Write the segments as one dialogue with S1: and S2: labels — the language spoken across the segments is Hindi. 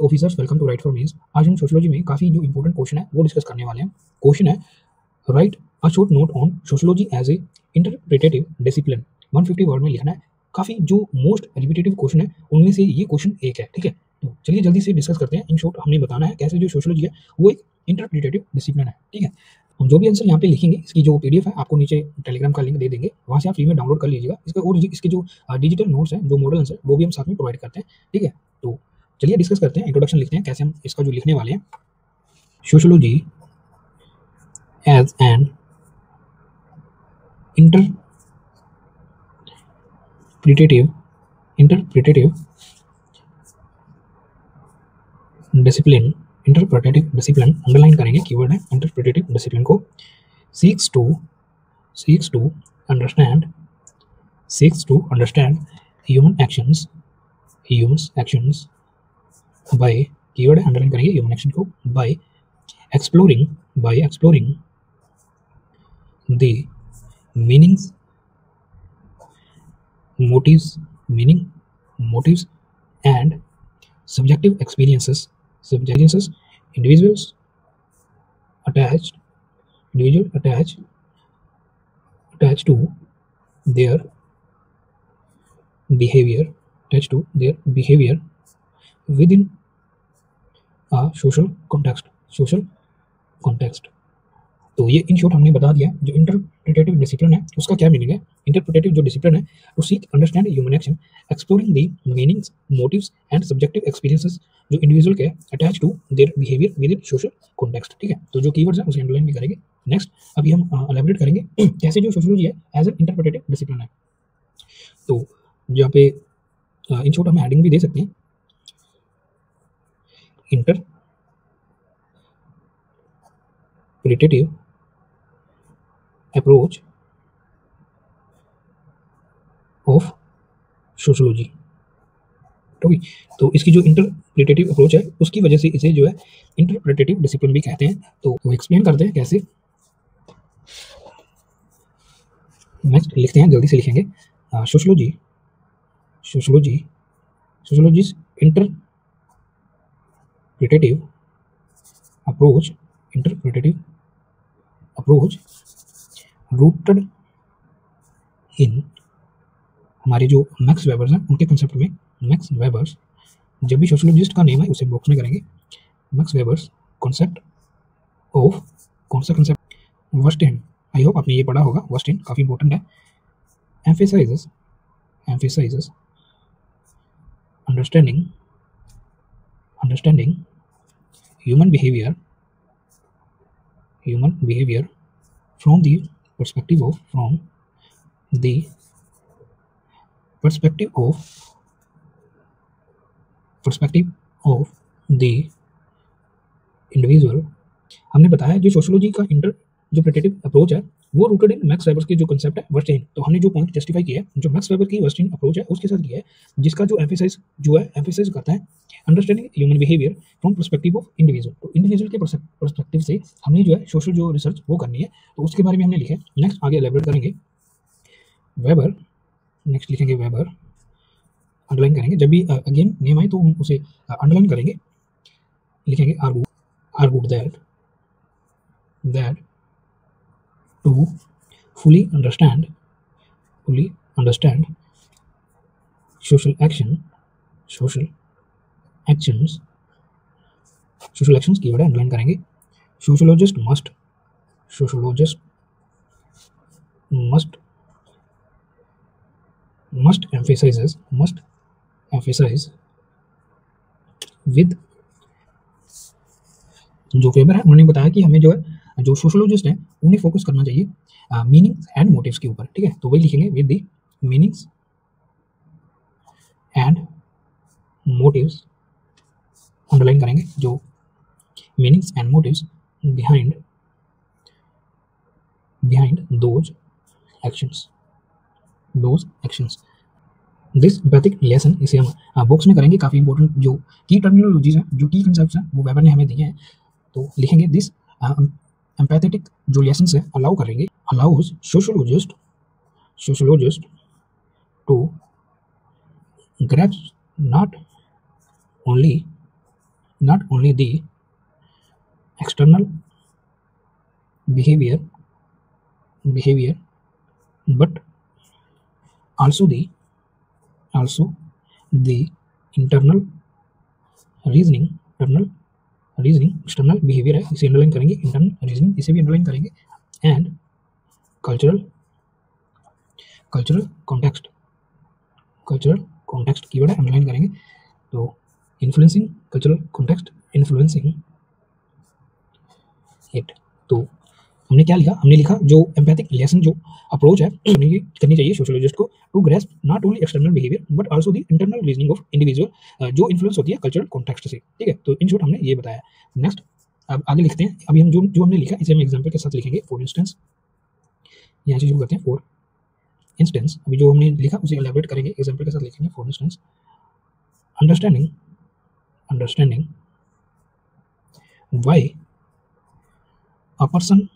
S1: Officers, welcome to right for means. आज हम सोशियोलॉजी में काफ़ी जो इंपॉर्टेंट क्वेश्चन है वो डिस्कस करने वाले हैं। क्वेश्चन है, write a short note on sociology as a interpretive discipline. 150 word में लिखना है। काफ़ी जो मोस्ट रिपीटेटिव क्वेश्चन है उनमें से ये क्वेश्चन एक है, ठीक है। तो चलिए जल्दी से डिस्कस करते हैं। इन शॉर्ट हमें बताना है कैसे जो सोशियोलॉजी है वो एक इंटरप्रिटेटिव डिसिप्लिन है, ठीक है। हम जो भी आंसर यहाँ पे लिखेंगे इसकी जो पीडीएफ है आपको नीचे टेलीग्राम का लिंक दे देंगे, वहाँ से आप फ्री में डाउनलोड कर लीजिएगा इसका। और इसके जो डिजिटल नोट्स हैं, जो मॉडल आंसर, वो भी हम साथ में प्रोवाइड करते हैं, ठीक है। तो चलिए डिस्कस करते हैं, इंट्रोडक्शन लिखते हैं कैसे हम इसका जो लिखने वाले हैं। Sociology as an interpretive discipline, underline करेंगे, कीवर्ड है इंटरप्रिटेटिव डिसिप्लिन को। Seeks to understand human actions by, keyword है अंडरलाइन करेंगे ह्यूमन एक्शन को, by exploring the meanings, motives and subjective experiences individuals attached to their behavior within a social context। तो ये इन शॉर्ट हमने बता दिया जो इंटरप्रिटेटिव डिसिप्लिन है उसका क्या मीनिंग है। इंटरप्रिटेटिव जो डिसिप्लिन है to seek understand human action, exploring the meanings, motives and subjective experiences जो इंडिविजुअल के attach to their behaviour within social context, ठीक है। तो जो कीवर्ड्स हैं उसे अंडरलाइन भी करेंगे। नेक्स्ट अभी हम एलैबोरेट करेंगे कैसे जो सोशियोलॉजी है एज एन इंटरप्रिटेटिव डिसिप्लिन है। तो जहाँ पे इन शॉर्ट हम हेडिंग भी दे सकते हैं, इंटरप्रिटेटिव अप्रोच ऑफ सोशियोलॉजी, ठीक है। तो इसकी जो इंटरप्रिटेटिव अप्रोच है उसकी वजह से इसे जो है इंटरप्रिटेटिव डिसिप्लिन भी कहते हैं। तो वो एक्सप्लेन करते हैं कैसे। नेक्स्ट लिखते हैं, जल्दी से लिखेंगे। सोशियोलॉजीज इंटरप्रिटेटिव अप्रोच रूटेड इन, हमारे जो मैक्स वेबर्स हैं उनके कंसेप्ट में। मैक्स वेबर्स, जब भी सोशियोलॉजिस्ट का नेम है उसे बॉक्स में करेंगे। Max Weber's concept verstehen, I hope आपने ये पढ़ा होगा। वर्स्टेन काफ़ी इंपॉर्टेंट है। Emphasises understanding human behaviour from the perspective of the individual. हमने बताया जो सोशियोलॉजी का इंटरप्रिटेटिव अप्रोच है वो रूटेड इन मैक्स वेबर के जो कंसेप्ट है वर्स्टेन। तो हमने जो पॉइंट जस्टिफाई किया है जो मैक्स वेबर की वर्स्टेन अप्रोच है उसके साथ किया है, जिसका जो एम्फेसाइज करता है understanding human behaviour from perspective of individual. तो इंडिविजुअल के पर्सपेक्टिव से हमने जो है सोशल जो रिसर्च वो करनी है, तो उसके बारे में हमने लिखा है। नेक्स्ट आगे एलैबोरेट करेंगे। वेबर, नेक्स्ट लिखेंगे वेबर, अंडरलाइन करेंगे। जब भी अगेन नेम आए तो हम उसे अंडरलाइन करेंगे, लिखेंगे argued that to fully understand social actions keyword underline करेंगे। सोशियोलॉजिस्ट must emphasize with, जो वेबर है उन्होंने बताया कि हमें जो है जो सोशियोलॉजिस्ट हैं उन्हें फोकस करना चाहिए मीनिंग्स एंड मोटिव्स के ऊपर, ठीक है। तो वही लिखेंगे with the meanings and motives, underline करेंगे जो meanings and motives behind those actions. This basic lesson, इसे हम बॉक्स में करेंगे। काफ़ी इंपॉर्टेंट जो की टर्मिनोलॉजीज हैं, जो की कंसेप्ट्स हैं वो वेबर ने हमें दिए हैं। तो लिखेंगे दिस एम्पैथेटिक जो लेसन्स है अलाउ करेंगे, allows sociologist to grasp not only not only the external behavior but also the internal reasoning external behaviour है, इसे अंडरलाइन करेंगे, इंटरनल रीजनिंग इसे भी अंडरलाइन करेंगे, एंड कल्चरल कॉन्टेक्स्ट कीवर्ड है, अंडरलाइन करेंगे। तो influencing cultural context, influencing it. तो हमने क्या लिखा, हमने लिखा जो एम्पैथिक लेसन जो अप्रोच है करनी चाहिए सोशियोलॉजिस्ट को to grasp not only external behaviour but also the internal reasoning of individual जो इन्फ्लुएंस होती है कल्चरल कॉन्टेक्स्ट से, ठीक है। तो इन शॉर्ट हमने ये बताया। नेक्स्ट अब आगे लिखते हैं। अभी हम जो हमने लिखा इसे हम एग्जांपल के साथ लिखेंगे। फॉर इंस्टेंस, यहाँ से शुरू करते हैं। फॉर इंस्टेंस, अभी जो हमने लिखा उसे एलैबोरेट करेंगे, एग्जांपल के साथ लिखेंगे। For instance, understanding why a person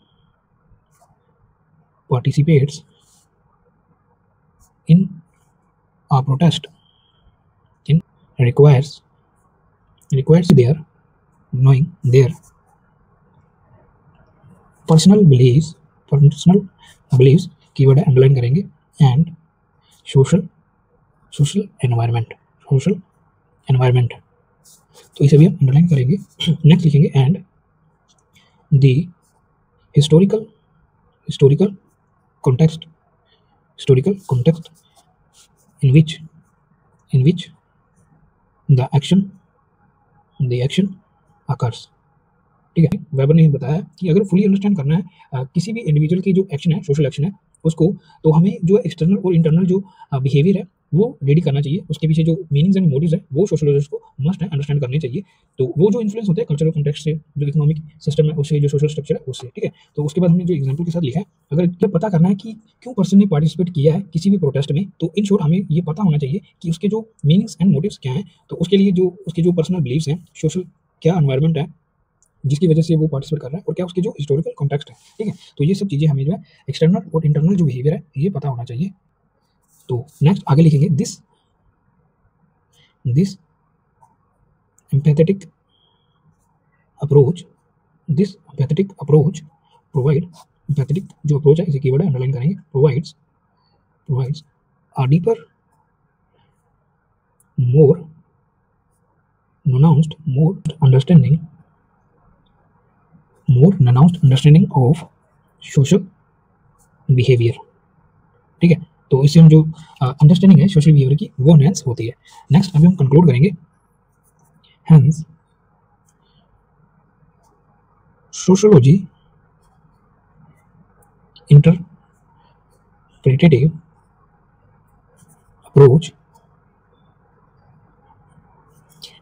S1: participates in a protest requires their knowing their personal beliefs keyword है, अंडरलाइन करेंगे, एंड सोशल एनवायरनमेंट तो इसे भी हम अंडरलाइन करेंगे। नेक्स्ट लिखेंगे and the historical context in which the action occurs, ठीक है। वेबर ने बताया कि अगर फुली अंडरस्टैंड करना है किसी भी इंडिविजुअल की जो एक्शन है, सोशल एक्शन है उसको, तो हमें जो एक्सटर्नल और इंटरनल जो बिहेवियर है वो रेडी करना चाहिए। उसके पीछे जो मीनिंग्स एंड मोटिव्स है वो सोशियोलॉजिस्ट को मस्ट है अंडरस्टैंड करने चाहिए। तो वो जो इन्फ्लुएंस होते हैं कल्चरल कॉन्टेक्स्ट से, जो इकोनॉमिक सिस्टम है उससे, जो सोशल स्ट्रक्चर है उससे, ठीक है। तो उसके बाद हमने जो एग्जांपल के साथ लिखा है, अगर ये पता करना है कि क्यों पर्सन ने पार्टिसिपेट किया है किसी भी प्रोटेस्ट में, तो इन शॉर्ट हमें ये पता होना चाहिए कि उसके जो मीनिंग्स एंड मोटिव्स क्या हैं। तो उसके लिए जो उसके जो पर्सनल बिलीव्स हैं, सोशल क्या एनवायरनमेंट है जिसकी वजह से वो पार्टिसिपेट कर रहा है, और क्या उसके जो हिस्टोरिकल कॉन्टेक्स्ट है, ठीक है। तो ये सब चीज़ें हमें जो है एक्सटर्नल और इंटरनल जो बिहेवियर है ये पता होना चाहिए। तो नेक्स्ट आगे लिखेंगे this empathetic approach provide empathetic जो अप्रोच है इसे कीवर्ड है, अंडरलाइन करेंगे, provides a deeper, more nuanced understanding of social behavior, ठीक है। तो इससे हम जो अंडरस्टैंडिंग है सोशल बिहेवियर की वो एनहांस होती है। नेक्स्ट अभी हम कंक्लूड करेंगे। Hence, sociology interpretative approach,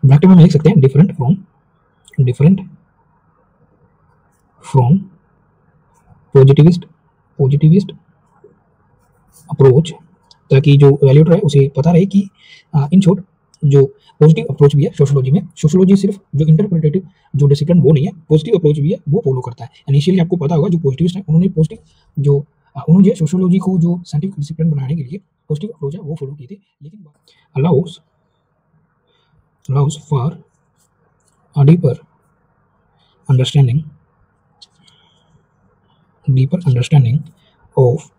S1: bracket में लिख सकते हैं डिफरेंट फ्रॉम पॉजिटिविस्ट अप्रोच, ताकि जो वैल्यूटर है उसे पता रहे कि इन शॉर्ट जो पॉजिटिव अप्रोच भी है सोशियोलॉजी में, सोशियोलॉजी सिर्फ जो इंटरप्रिटेटिव जो डिसिप्लिन वो नहीं है, पॉजिटिव अप्रोच भी है वो फॉलो करता है। इनिशियली आपको पता होगा जो पॉजिटिविस्ट है उन्होंने सोशियोलॉजी को जो साइंटिफिक डिसिप्लिन बनाने के लिए पॉजिटिव अप्रोच है वो फॉलो की थी, लेकिन allows for a deeper understanding of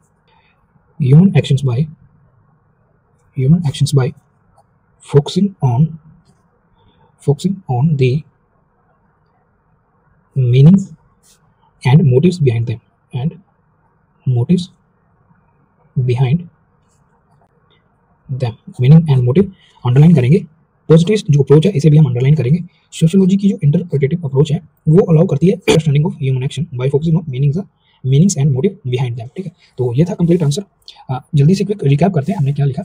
S1: human actions by focusing on the meanings and motives behind them, meaning and motive underline करेंगे। पॉजिटिव जो अप्रोच है इसे भी हम अंडरलाइन करेंगे। सोशियोलॉजी की जो इंटरप्रिटेटिव अप्रोच है वो अलाउ करती है understanding of human action by focusing on meanings and motive behind them, ठीक है। तो ये था कंप्लीट आंसर। जल्दी से क्विक रिकैप करते हैं हमने क्या लिखा।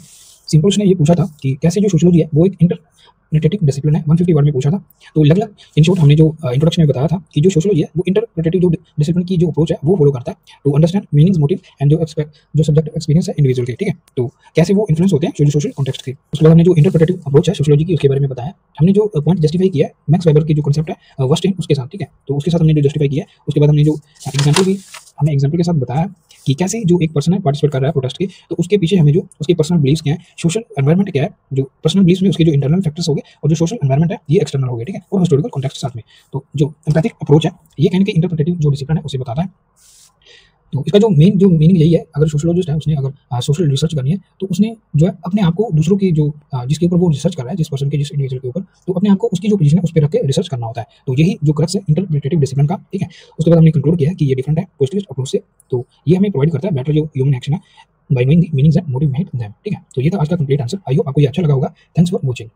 S1: सिंपल उसने ये पूछा था कि कैसे जो सोशियोलॉजी है वो एक इंटरप्रिटेटिव डिसिप्लिन है, 150 वर्ड में पूछा था। तो अलग-अलग इन शॉर्ट हमने जो इंट्रोडक्शन में बताया था कि जो सोशियोलॉजी है वो इंटरप्रिटेटिव जो डिसिप्लिन की जो अप्रोच है वो फॉलो करता है to understand meanings, motive and जो सब्जेक्टिव एक्सपीरियंस है इंडिविजुअल के, ठीक है। तो कैसे वो इन्फ्लुएंस होते हैं सोशल कॉन्टेक्स्ट के। उसके बाद हमने जो इंटरप्रिटेटिव अप्रोच है सोशियोलॉजी की उसके बारे में बताया। हमने जो पॉइंट जस्टिफाई किया है मैक्स वेबर की जो कांसेप्ट है वर्स्ट इन उसके साथ, ठीक है। तो उसके साथ हमने जो जस्टिफाई किया है। उसके बाद हमने जो एग्जांपल के साथ बताया कि कैसे जो एक पर्सन है पार्टिसिपेट कर रहा है प्रोटेस्ट के, तो उसके पीछे हमें जो उसके पर्सनल बिलीव्स क्या है, सोशल एनवायरनमेंट क्या है, जो पर्सनल बिलीव्स में उसके जो इंटरनल फैक्टर्स हो गए और जो सोशल एनवायरनमेंट है ये एक्सटर्नल हो गए, ठीक है, और हिस्टोरिकल कॉन्टेक्स्ट के साथ में। तो जो एम्पैथिक अप्रोच है ये कहने के इंटरप्रेटिव जो डिसिप्लिन है उसे बताता है। तो इसका जो मीनिंग यही है, अगर सोशियोलॉजिस्ट है उसने अगर सोशल रिसर्च करनी है तो उसने जो है अपने आप को दूसरों की जो जिसके ऊपर वो रिसर्च कर रहा है, जिस पर्सन के जिस इंडिविजुअल के ऊपर, तो अपने आप को उसकी जो पोजीशन है उस पे रख के रिसर्च करना होता है। तो यही जो क्रक्स है इंटरप्रिटेटिव डिसिप्लिन का, ठीक है। उसके बाद हमने कंक्लूड किया है कि ये डिफरेंट है पॉजिटिविस्ट अप्रोच से। तो ये हमें प्रोवाइड करता है बेटर जो ह्यूमन एक्शन है bye knowing the meanings and motive behind them, ठीक है। तो ये था आज का कंप्लीट आंसर। आई होप आपको ये अच्छा लगा होगा। Thanks for watching.